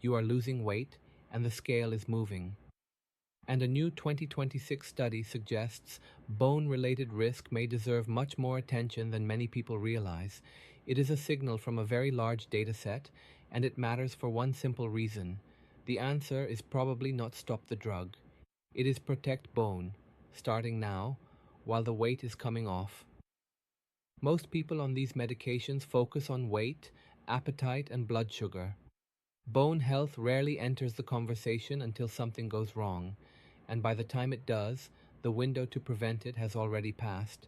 you are losing weight and the scale is moving. And a new 2026 study suggests bone-related risk may deserve much more attention than many people realize. It is a signal from a very large data set, and it matters for one simple reason. The answer is probably not stop the drug. It is protect bone, starting now, while the weight is coming off. Most people on these medications focus on weight, appetite, and blood sugar. Bone health rarely enters the conversation until something goes wrong, and by the time it does, the window to prevent it has already passed.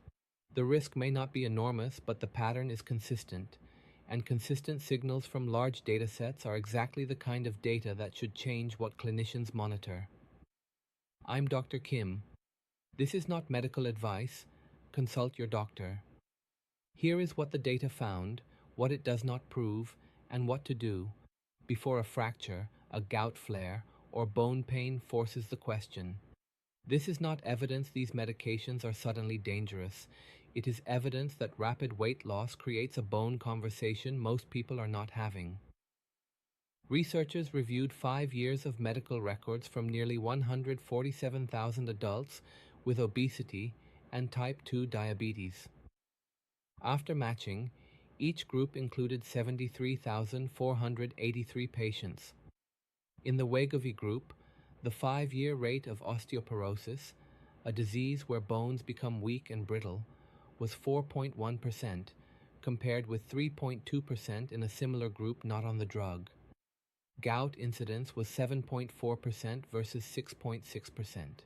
The risk may not be enormous, but the pattern is consistent, and consistent signals from large data sets are exactly the kind of data that should change what clinicians monitor. I'm Dr. Kim. This is not medical advice. Consult your doctor. Here is what the data found, what it does not prove, and what to do before a fracture, a gout flare, or bone pain forces the question. This is not evidence these medications are suddenly dangerous. It is evidence that rapid weight loss creates a bone conversation most people are not having. Researchers reviewed 5 years of medical records from nearly 147,000 adults with obesity and type 2 diabetes. After matching, each group included 73,483 patients. In the Wegovy group, the 5-year rate of osteoporosis, a disease where bones become weak and brittle, was 4.1%, compared with 3.2% in a similar group not on the drug. Gout incidence was 7.4% versus 6.6%.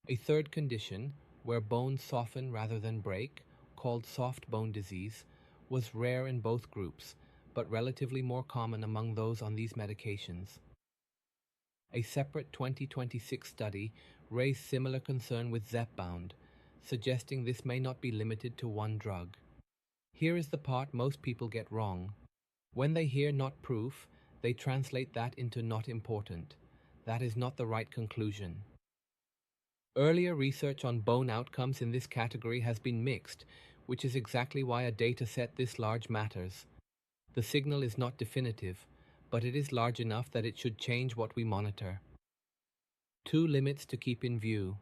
A third condition, where bones soften rather than break, called soft bone disease, was rare in both groups, but relatively more common among those on these medications. A separate 2026 study raised similar concern with Zepbound, suggesting this may not be limited to one drug. Here is the part most people get wrong. When they hear not proof, they translate that into not important. That is not the right conclusion. Earlier research on bone outcomes in this category has been mixed, which is exactly why a data set this large matters. The signal is not definitive, but it is large enough that it should change what we monitor. 2 limits to keep in view.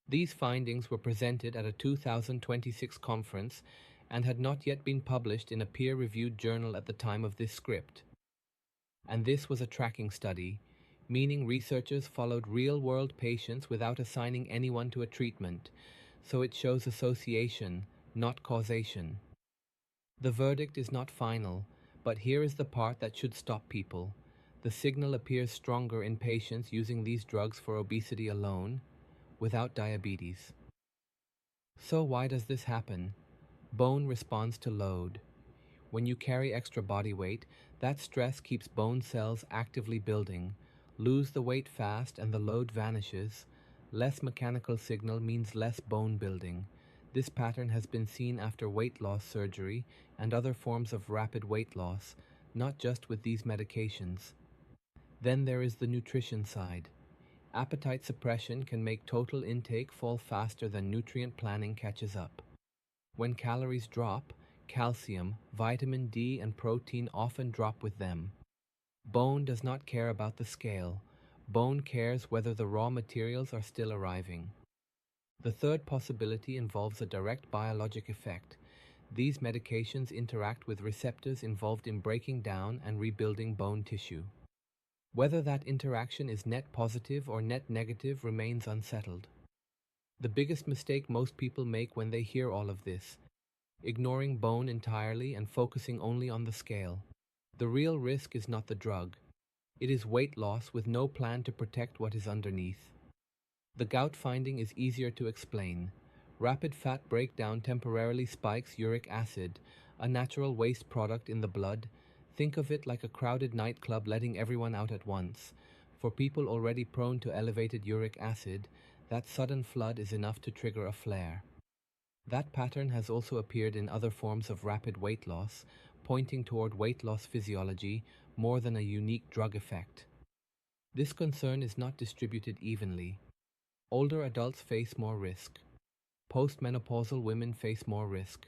These findings were presented at a 2026 conference and had not yet been published in a peer-reviewed journal at the time of this script. And this was a tracking study, meaning researchers followed real-world patients without assigning anyone to a treatment, so it shows association, not causation. The verdict is not final, but here is the part that should stop people. The signal appears stronger in patients using these drugs for obesity alone, without diabetes. So why does this happen? Bone responds to load. When you carry extra body weight, that stress keeps bone cells actively building. Lose the weight fast and the load vanishes. Less mechanical signal means less bone building. This pattern has been seen after weight loss surgery and other forms of rapid weight loss, not just with these medications. Then there is the nutrition side. Appetite suppression can make total intake fall faster than nutrient planning catches up. When calories drop, calcium, vitamin D, and protein often drop with them. Bone does not care about the scale. Bone cares whether the raw materials are still arriving. The third possibility involves a direct biologic effect. These medications interact with receptors involved in breaking down and rebuilding bone tissue. Whether that interaction is net positive or net negative remains unsettled. The biggest mistake most people make when they hear all of this, ignoring bone entirely and focusing only on the scale. The real risk is not the drug. It is weight loss with no plan to protect what is underneath. The gout finding is easier to explain. Rapid fat breakdown temporarily spikes uric acid, a natural waste product in the blood. Think of it like a crowded nightclub letting everyone out at once. For people already prone to elevated uric acid, that sudden flood is enough to trigger a flare. That pattern has also appeared in other forms of rapid weight loss, pointing toward weight loss physiology more than a unique drug effect. This concern is not distributed evenly. Older adults face more risk. Postmenopausal women face more risk.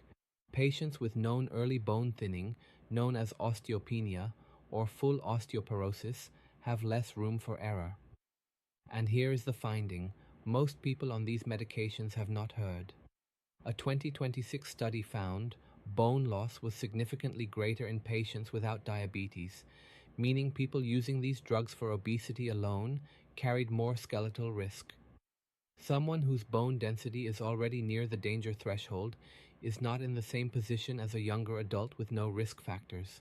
Patients with known early bone thinning, known as osteopenia, or full osteoporosis have less room for error. And here is the finding: most people on these medications have not heard. A 2026 study found bone loss was significantly greater in patients without diabetes, meaning people using these drugs for obesity alone carried more skeletal risk. Someone whose bone density is already near the danger threshold is not in the same position as a younger adult with no risk factors.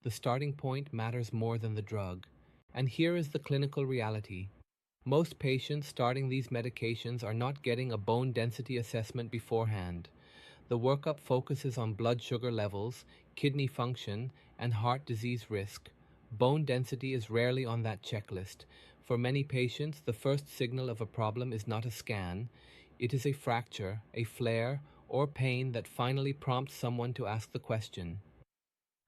The starting point matters more than the drug. And here is the clinical reality. Most patients starting these medications are not getting a bone density assessment beforehand. The workup focuses on blood sugar levels, kidney function, and heart disease risk. Bone density is rarely on that checklist. For many patients, the first signal of a problem is not a scan. It is a fracture, a flare, or pain that finally prompts someone to ask the question.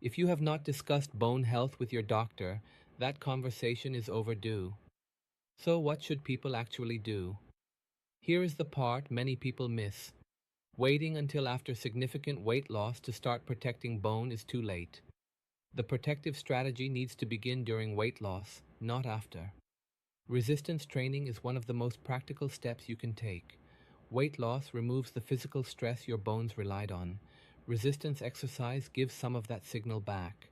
If you have not discussed bone health with your doctor, that conversation is overdue. So what should people actually do? Here is the part many people miss. Waiting until after significant weight loss to start protecting bone is too late. The protective strategy needs to begin during weight loss, not after. Resistance training is one of the most practical steps you can take. Weight loss removes the physical stress your bones relied on. Resistance exercise gives some of that signal back.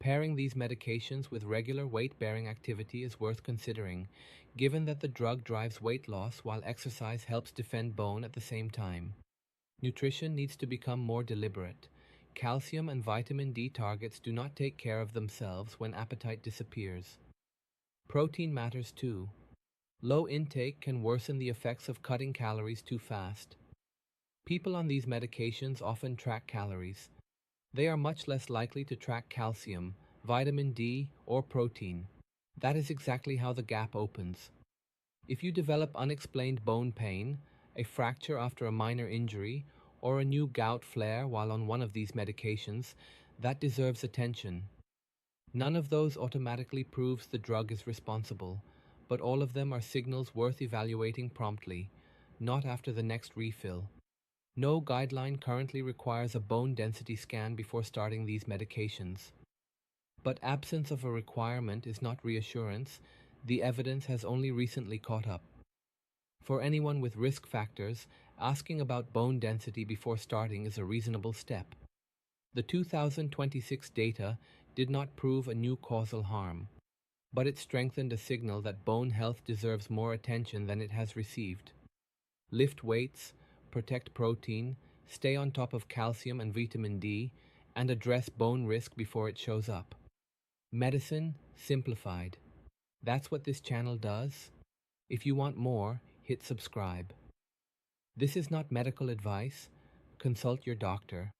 Pairing these medications with regular weight-bearing activity is worth considering, given that the drug drives weight loss while exercise helps defend bone at the same time. Nutrition needs to become more deliberate. Calcium and vitamin D targets do not take care of themselves when appetite disappears. Protein matters too. Low intake can worsen the effects of cutting calories too fast. People on these medications often track calories. They are much less likely to track calcium, vitamin D, or protein. That is exactly how the gap opens. If you develop unexplained bone pain, a fracture after a minor injury, or a new gout flare while on one of these medications, that deserves attention. None of those automatically proves the drug is responsible, but all of them are signals worth evaluating promptly, not after the next refill. No guideline currently requires a bone density scan before starting these medications. But absence of a requirement is not reassurance. The evidence has only recently caught up. For anyone with risk factors, asking about bone density before starting is a reasonable step. The 2026 data did not prove a new causal harm, but it strengthened a signal that bone health deserves more attention than it has received. Lift weights, protect protein, stay on top of calcium and vitamin D, and address bone risk before it shows up. Medicine simplified. That's what this channel does. If you want more, hit subscribe. This is not medical advice. Consult your doctor.